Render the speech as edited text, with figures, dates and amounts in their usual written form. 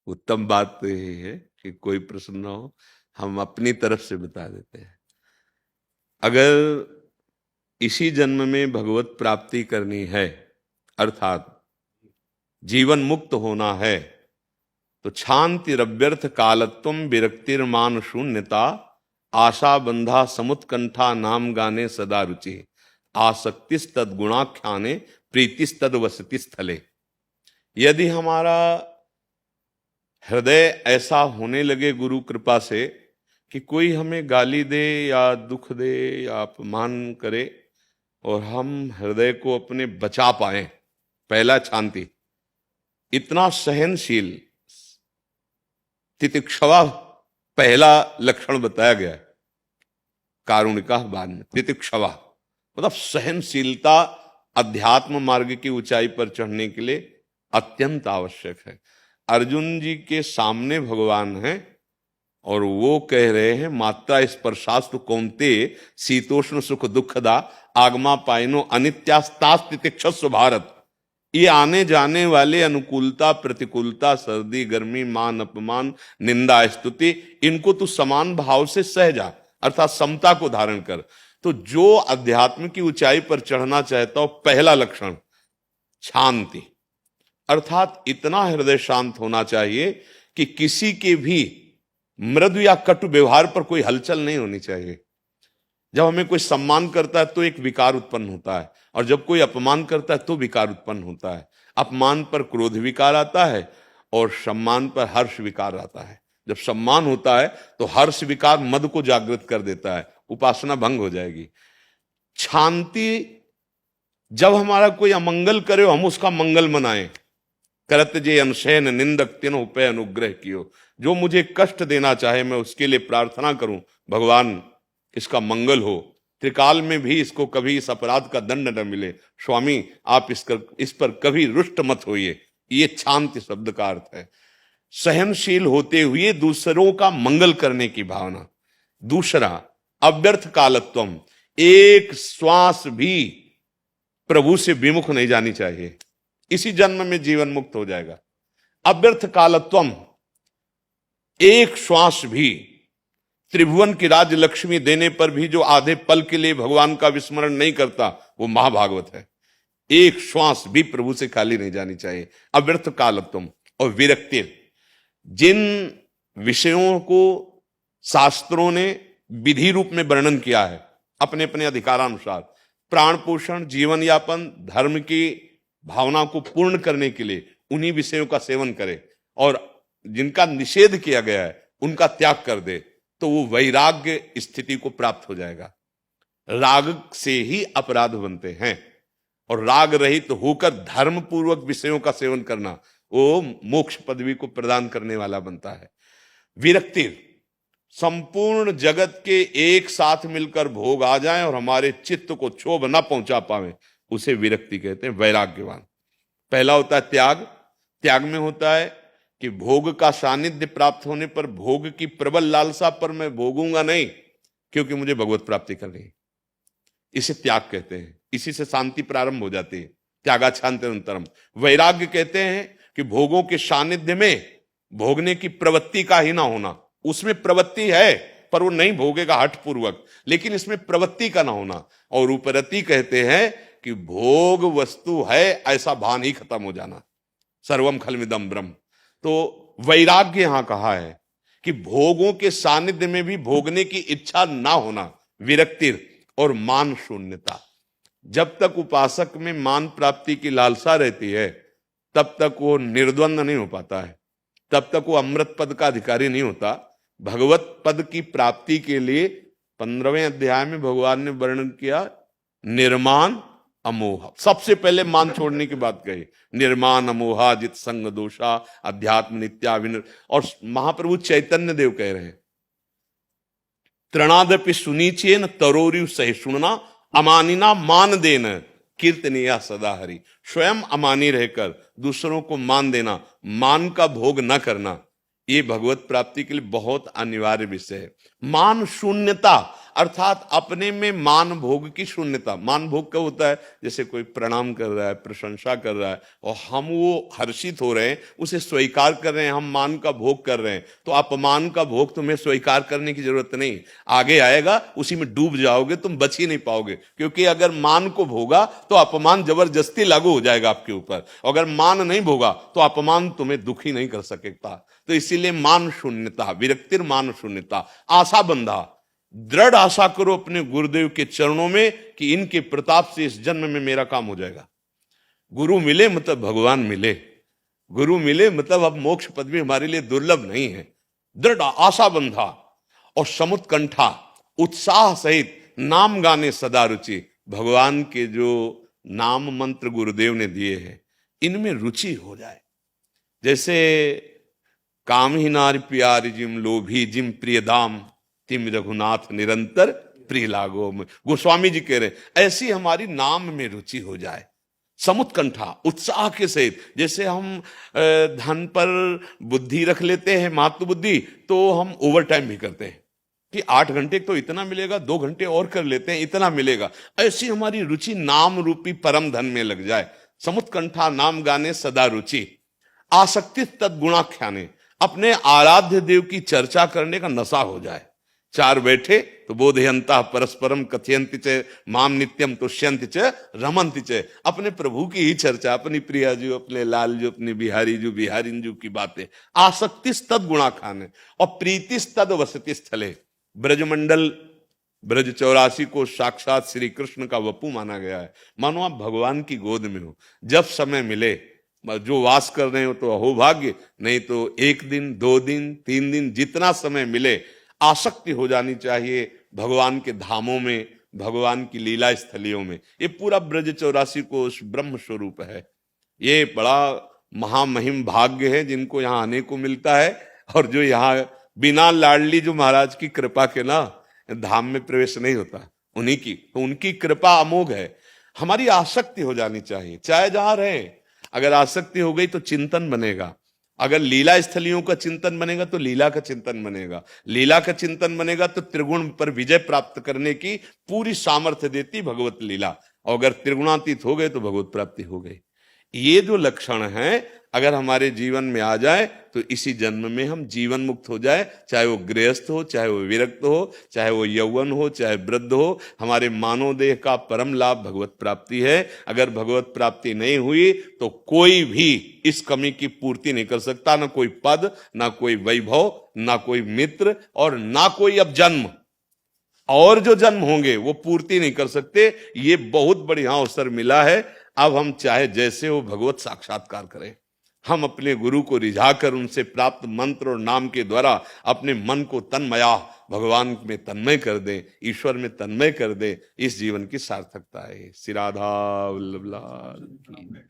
उत्तम बात तो यही है कि कोई प्रश्न ना हो, हम अपनी तरफ से बता देते हैं। अगर इसी जन्म में भगवत प्राप्ति करनी है, अर्थात जीवन मुक्त होना है, तो शांतिरव्यर्थ कालत्वम विरक्तिर्मान शून्यता आशा बंधा समुत्कंठा नाम गाने सदा रुचि आसक्तिस्तद गुणाख्याने प्रीतिस्तद वसति स्थले। यदि हमारा हृदय ऐसा होने लगे गुरु कृपा से कि कोई हमें गाली दे या दुख दे या अपमान करे और हम हृदय को अपने बचा पाए, पहला शांति, इतना सहनशील, तितिक्षवा पहला लक्षण बताया गया है, कारुणिका बाद में तितिक्षवा, मतलब सहनशीलता अध्यात्म मार्ग की ऊंचाई पर चढ़ने के लिए अत्यंत आवश्यक है। अर्जुन जी के सामने भगवान हैं और वो कह रहे हैं मात्रा स्पर्शास्तु कौन्ते शीतोष्ण सुख दुखदा आगमा पाइनो अनित्यास्तास तितिक्षस्व भारत। ये आने जाने वाले अनुकूलता प्रतिकूलता, सर्दी गर्मी, मान अपमान, निंदा स्तुति, इनको तू समान भाव से सह जा, अर्थात समता को धारण कर। तो जो अध्यात्म की ऊंचाई पर चढ़ना चाहता हो, पहला लक्षण शांति, अर्थात इतना हृदय शांत होना चाहिए कि किसी के भी मृदु या कटु व्यवहार पर कोई हलचल नहीं होनी चाहिए। जब हमें कोई सम्मान करता है तो एक विकार उत्पन्न होता है, और जब कोई अपमान करता है तो विकार उत्पन्न होता है। अपमान पर क्रोध विकार आता है और सम्मान पर हर्ष विकार आता है। जब सम्मान होता है तो हर्ष विकार मद को जागृत कर देता है, उपासना भंग हो जाएगी। शांति, जब हमारा कोई अमंगल करे हम उसका मंगल मनाएं। करत जे अनशयन निंदक तिन्हों पे अनुग्रह कियो, जो मुझे कष्ट देना चाहे मैं उसके लिए प्रार्थना करूं, भगवान इसका मंगल हो, त्रिकाल में भी इसको कभी इस अपराध का दंड न मिले, स्वामी आप इस पर कभी रुष्ट मत होइए। ये शांति शब्द का अर्थ है, सहनशील होते हुए दूसरों का मंगल करने की भावना। दूसरा अव्यर्थ कालत्वम, एक श्वास भी प्रभु से विमुख नहीं जानी चाहिए, इसी जन्म में जीवन मुक्त हो जाएगा। अव्यर्थ कालत्वम, एक श्वास भी, त्रिभुवन की राज्य लक्ष्मी देने पर भी जो आधे पल के लिए भगवान का विस्मरण नहीं करता वो महाभागवत है। एक श्वास भी प्रभु से खाली नहीं जानी चाहिए, अव्यर्थ कालत्वम। और विरक्ति, जिन विषयों को शास्त्रों ने विधि रूप में वर्णन किया है अपने अपने अधिकारानुसार, प्राण पोषण, जीवन यापन, धर्म की भावना को पूर्ण करने के लिए उन्हीं विषयों का सेवन करे, और जिनका निषेध किया गया है उनका त्याग कर दे, तो वो वैराग्य स्थिति को प्राप्त हो जाएगा। राग से ही अपराध बनते हैं, और राग रहित तो होकर धर्म पूर्वक विषयों का सेवन करना वो मोक्ष पदवी को प्रदान करने वाला बनता है। विरक्ति, संपूर्ण जगत के एक साथ मिलकर भोग आ जाएं और हमारे चित्त को क्षोभ न पहुंचा पावे, उसे विरक्ति कहते हैं। वैराग्यवान, पहला होता है त्याग। त्याग में होता है कि भोग का सानिध्य प्राप्त होने पर भोग की प्रबल लालसा पर मैं भोगूंगा नहीं, क्योंकि मुझे भगवत प्राप्ति करनी है, इसे त्याग कहते हैं। इसी से शांति प्रारंभ हो जाती है, त्यागा शांतिरंतरम। वैराग्य कहते हैं कि भोगों के सानिध्य में भोगने की प्रवृत्ति का ही ना होना, उसमें प्रवृत्ति है पर वो नहीं भोगेगा हठ पूर्वक, लेकिन इसमें प्रवृत्ति का ना होना। और उपरति कहते हैं कि भोग वस्तु है ऐसा भान ही खत्म हो जाना, सर्वम खलमिदम ब्रह्म। तो वैराग्य यहां कहा है कि भोगों के सानिध्य में भी भोगने की इच्छा ना होना, विरक्ति। और मान शून्यता, जब तक उपासक में मान प्राप्ति की लालसा रहती है तब तक वो निर्द्वंद नहीं हो पाता है, तब तक वो अमृत पद का अधिकारी नहीं होता। भगवत पद की प्राप्ति के लिए 15वें अध्याय में भगवान ने वर्णन किया निर्माण अमोह। सबसे पहले मान छोड़ने की बात कही, निर्माण अमोहा जित संग दोषा अध्यात्म नित्या विन। और महाप्रभु चैतन्य देव कह रहे हैं तृणादपि सुनीचेन तरोरिव सहिष्णुना अमानिना मान देन कीर्तनिया सदा हरि। स्वयं अमानी रहकर दूसरों को मान देना, मान का भोग न करना, ये भगवत प्राप्ति के लिए बहुत अनिवार्य विषय है। मान शून्यता, अर्थात अपने में मान भोग की शून्यता। मान भोग कब होता है? जैसे कोई प्रणाम कर रहा है, प्रशंसा कर रहा है और हम वो हर्षित हो रहे हैं, उसे स्वीकार कर रहे हैं, हम मान का भोग कर रहे हैं, तो अपमान का भोग तुम्हें स्वीकार करने की जरूरत नहीं, आगे आएगा, उसी में डूब जाओगे, तुम बच ही नहीं पाओगे। क्योंकि अगर मान को भोगा तो अपमान जबरदस्ती लागू हो जाएगा आपके ऊपर, अगर मान नहीं भोगा तो अपमान तुम्हें दुखी नहीं कर सकेगा। तो इसीलिए मान शून्यता, विरक्तिर मान शून्यता, आशा बंधा, दृढ़ आशा करो अपने गुरुदेव के चरणों में कि इनके प्रताप से इस जन्म में मेरा काम हो जाएगा। गुरु मिले मतलब भगवान मिले, गुरु मिले मतलब अब मोक्ष पद भी हमारे लिए दुर्लभ नहीं है। दृढ़ आशा बंधा और समुत्कंठा, उत्साह सहित नाम गाने सदा रुचि। भगवान के जो नाम मंत्र गुरुदेव ने दिए हैं, इनमें रुचि हो जाए। जैसे काम ही नार प्यार जिम लोभी जिम प्रिय दाम, तिम रघुनाथ निरंतर प्रिय लागो। गोस्वामी जी कह रहे ऐसी हमारी नाम में रुचि हो जाए, समुत्कंठा, उत्साह के सहित। जैसे हम धन पर बुद्धि रख लेते हैं, महत्व बुद्धि, तो हम ओवर टाइम भी करते हैं कि 8 घंटे तो इतना मिलेगा, 2 घंटे और कर लेते हैं, इतना मिलेगा। ऐसी हमारी रुचि नाम रूपी परम धन में लग जाए। समुत्कंठा नाम गाने सदा रुचि, आसक्ति तद्गुणाख्याने, अपने आराध्य देव की चर्चा करने का नशा हो जाए। चार बैठे तो बोधयंता परस्परम कथयंति च माम नित्यम तुष्यंति च रमंति च, अपने प्रभु की ही चर्चा, अपनी प्रिया जी, अपने लाल जी, अपने बिहारी जी, बिहारिन जी की बातें। आसक्ति तद गुणा खाने और प्रीति तद वसति स्थले। ब्रजमंडल, ब्रज 84 को साक्षात श्री कृष्ण का वपू माना गया है। मानो आप भगवान की गोद में हो, जब समय मिले जो वास कर रहे हो तो अहोभाग्य, नहीं तो 1 दिन 2 दिन 3 दिन, जितना समय मिले आसक्ति हो जानी चाहिए भगवान के धामों में, भगवान की लीला स्थलियों में। ये पूरा ब्रज 84 कोश ब्रह्म स्वरूप है। ये बड़ा महामहिम भाग्य है जिनको यहाँ आने को मिलता है, और जो यहाँ बिना लाडली जो महाराज की कृपा के ना धाम में प्रवेश नहीं होता, उन्हीं की, तो उनकी कृपा अमोघ है। हमारी आसक्ति हो जानी चाहिए, चाहे जहां रहे। अगर आसक्ति हो गई तो चिंतन बनेगा, अगर लीला स्थलियों का चिंतन बनेगा तो लीला का चिंतन बनेगा, लीला का चिंतन बनेगा तो त्रिगुण पर विजय प्राप्त करने की पूरी सामर्थ्य देती भगवत लीला, और अगर त्रिगुणातीत हो गए तो भगवत प्राप्ति हो गई। ये जो लक्षण हैं अगर हमारे जीवन में आ जाए तो इसी जन्म में हम जीवन मुक्त हो जाए, चाहे वो गृहस्थ हो, चाहे वो विरक्त हो, चाहे वो यौवन हो, चाहे वृद्ध हो। हमारे मानव देह का परम लाभ भगवत प्राप्ति है। अगर भगवत प्राप्ति नहीं हुई तो कोई भी इस कमी की पूर्ति नहीं कर सकता, ना कोई पद, ना कोई वैभव, ना कोई मित्र, और ना कोई अब जन्म, और जो जन्म होंगे वो पूर्ति नहीं कर सकते। ये बहुत बढ़िया अवसर मिला है। अब हम चाहे जैसे हो भगवत साक्षात्कार करें, हम अपने गुरु को रिझाकर उनसे प्राप्त मंत्र और नाम के द्वारा अपने मन को तन्मया भगवान में तन्मय कर दें, ईश्वर में तन्मय कर दें। इस जीवन की सार्थकता है। श्री राधा वल्लभ लाल की।